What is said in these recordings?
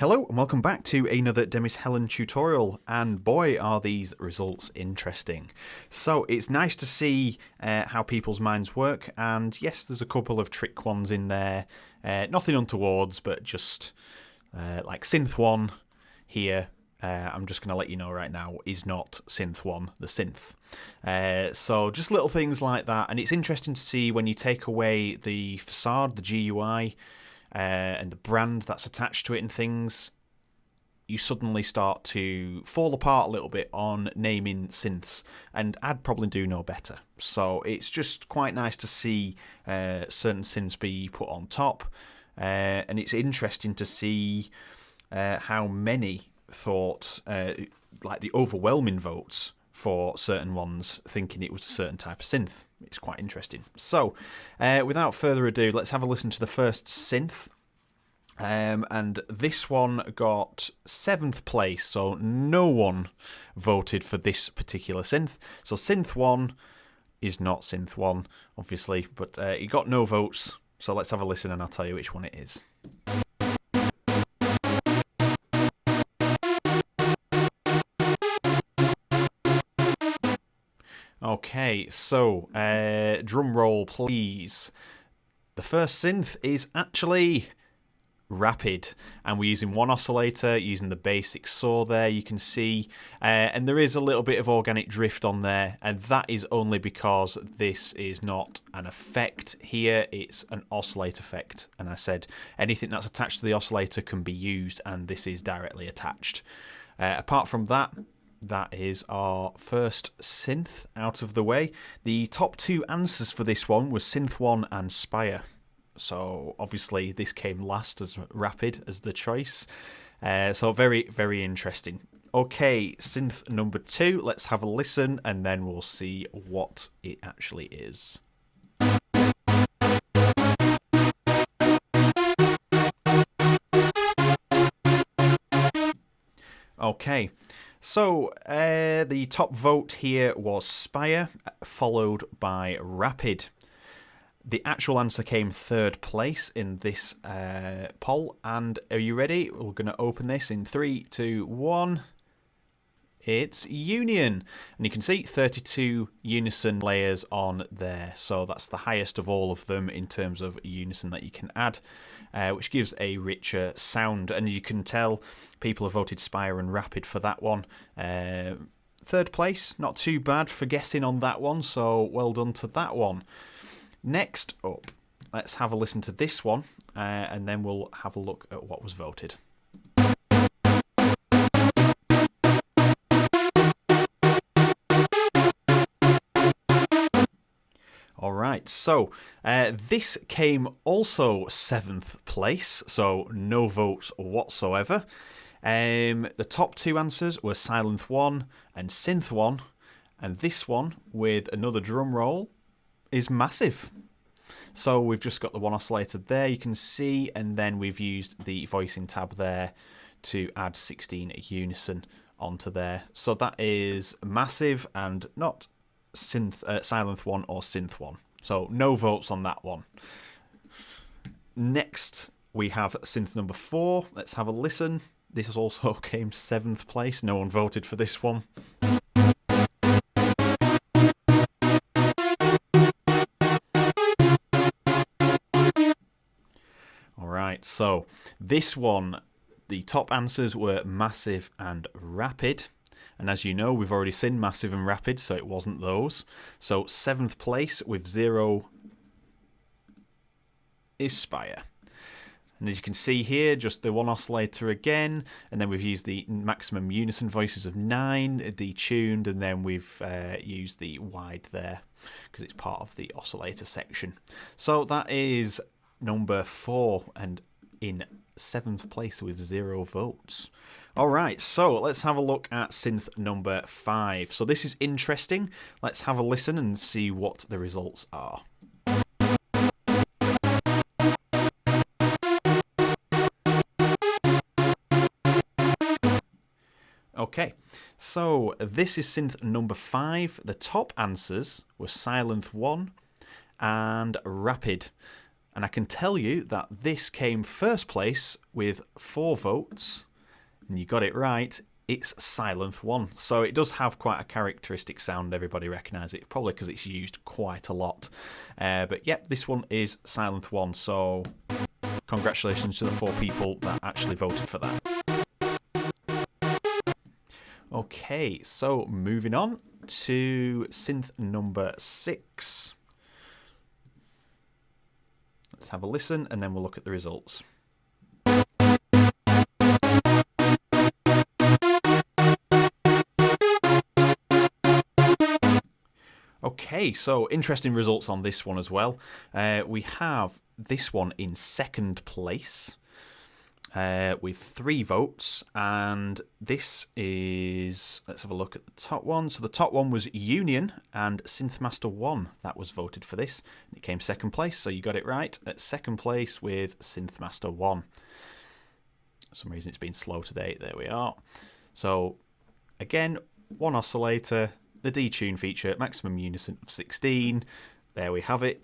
Hello and welcome back to another Demis Hellen tutorial, and boy are these results interesting. So it's nice to see how people's minds work, and yes, there's a couple of trick ones in there, nothing untowards, but just like Synth 1 here. I'm just going to let you know right now is not Synth 1, the synth. So just little things like that, and it's interesting to see when you take away the facade, the GUI, and the brand that's attached to it and things, you suddenly start to fall apart a little bit on naming synths, and I'd probably do no better. So it's just quite nice to see certain synths be put on top, and it's interesting to see how many thought, like the overwhelming votes for certain ones, thinking it was a certain type of synth. It's quite interesting. So, without further ado, let's have a listen to the first synth. And this one got 7th place, so no one voted for this particular synth. So synth 1 is not synth 1, obviously, but it got no votes. So let's have a listen and I'll tell you which one it is. Okay, so drum roll please. The first synth is actually Rapid, and we're using one oscillator, using the basic saw there, you can see, and there is a little bit of organic drift on there, and that is only because this is not an effect here, it's an oscillator effect, and I said anything that's attached to the oscillator can be used, and this is directly attached. Apart from that, that is our first synth out of the way. The top two answers for this one was Synth 1 and Spire. So obviously this came last as Rapid as the choice. So very, very interesting. Okay, synth number 2. Let's have a listen and then we'll see what it actually is. Okay, so the top vote here was Spire, followed by Rapid. The actual answer came 3rd place in this poll, and are you ready? We're going to open this in 3, 2, 1. It's Union, and you can see 32 unison layers on there, so that's the highest of all of them in terms of unison that you can add, which gives a richer sound, and you can tell people have voted Spire and Rapid for that one. 3rd place, not too bad for guessing on that one, so well done to that one. Next up, let's have a listen to this one, and then we'll have a look at what was voted. Alright, so this came also 7th place, so no votes whatsoever. The top two answers were Silent 1 and Synth 1, and this one, with another drum roll, is Massive. So we've just got the one oscillator there, you can see, and then we've used the voicing tab there to add 16 unison onto there. So that is Massive and not Silent 1 or Synth 1. So no votes on that one. Next we have synth number 4. Let's have a listen. This also came 7th place. No one voted for this one. Alright, so this one, the top answers were Massive and Rapid. And as you know, we've already seen Massive and Rapid, so it wasn't those. So 7th place with 0 is Spire. And as you can see here, just the one oscillator again, and then we've used the maximum unison voices of 9, detuned, and then we've used the wide there, because it's part of the oscillator section. So that is number 4, and in 7th place with 0 votes. Alright, so let's have a look at synth number 5. So this is interesting. Let's have a listen and see what the results are. Okay, so this is synth number 5. The top answers were Silent 1 and Rapid. And I can tell you that this came first place with 4 votes. And you got it right. It's Synth 1. So it does have quite a characteristic sound. Everybody recognises it, probably because it's used quite a lot. But yep, this one is Synth 1. So congratulations to the 4 people that actually voted for that. Okay, so moving on to synth number 6. Let's have a listen and then we'll look at the results. Okay, so interesting results on this one as well. We have this one in second place with 3 votes, and this is, let's have a look at the top one. So the top one was Union and Synthmaster 1 that was voted for this. It came second place, so you got it right at second place with Synthmaster 1. For some reason it's been slow today. There we are. So again, 1 oscillator, the detune feature, maximum unison of 16. There we have it.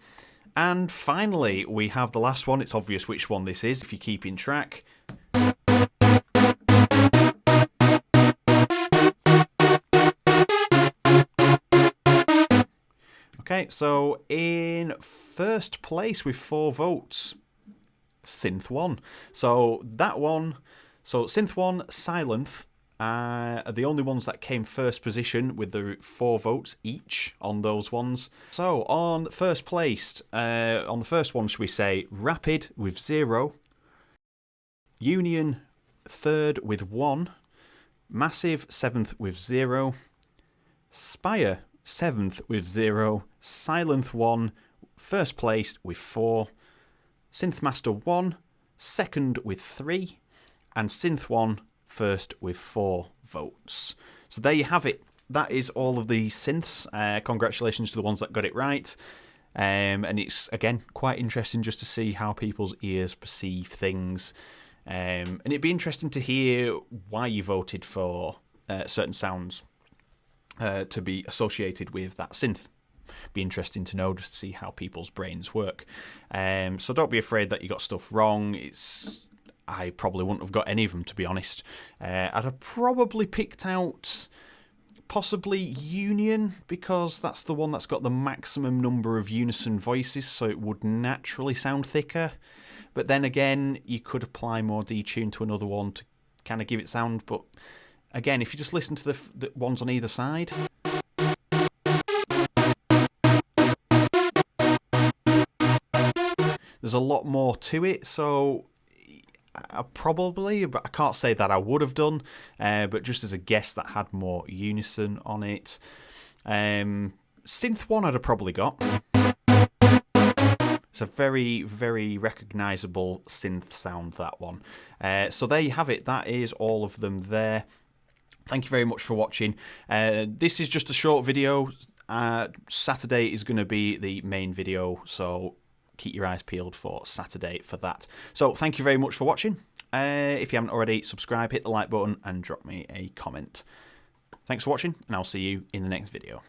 And finally, we have the last one. It's obvious which one this is if you're keeping track. Okay, so in first place with 4 votes, Synth 1. So that one, so Synth 1, Synth, are the only ones that came first position with the 4 votes each on those ones. So on first place, on the first one, should we say Rapid with 0, Union 3rd with 1, Massive 7th with 0, Spire 7th with 0, Synth 1 first place with 4, Synthmaster 1 second with 3, and Synth 1 first with 4 votes. So there you have it. That is all of the synths. Congratulations to the ones that got it right. And it's, again, quite interesting just to see how people's ears perceive things. And it'd be interesting to hear why you voted for certain sounds to be associated with that synth. Be interesting to know, just to see how people's brains work. So don't be afraid that you got stuff wrong. I probably wouldn't have got any of them, to be honest. I'd have probably picked out possibly Union, because that's the one that's got the maximum number of unison voices, so it would naturally sound thicker. But then again, you could apply more detune to another one to kind of give it sound. But again, if you just listen to the ones on either side, there's a lot more to it. So but I can't say that I would have done, but just as a guess, that had more unison on it. Synth 1 I'd have probably got. It's a very, very recognisable synth sound, that one. So there you have it. That is all of them there. Thank you very much for watching. This is just a short video. Saturday is going to be the main video, so keep your eyes peeled for Saturday for that. So thank you very much for watching. If you haven't already, subscribe, hit the like button, and drop me a comment. Thanks for watching, and I'll see you in the next video.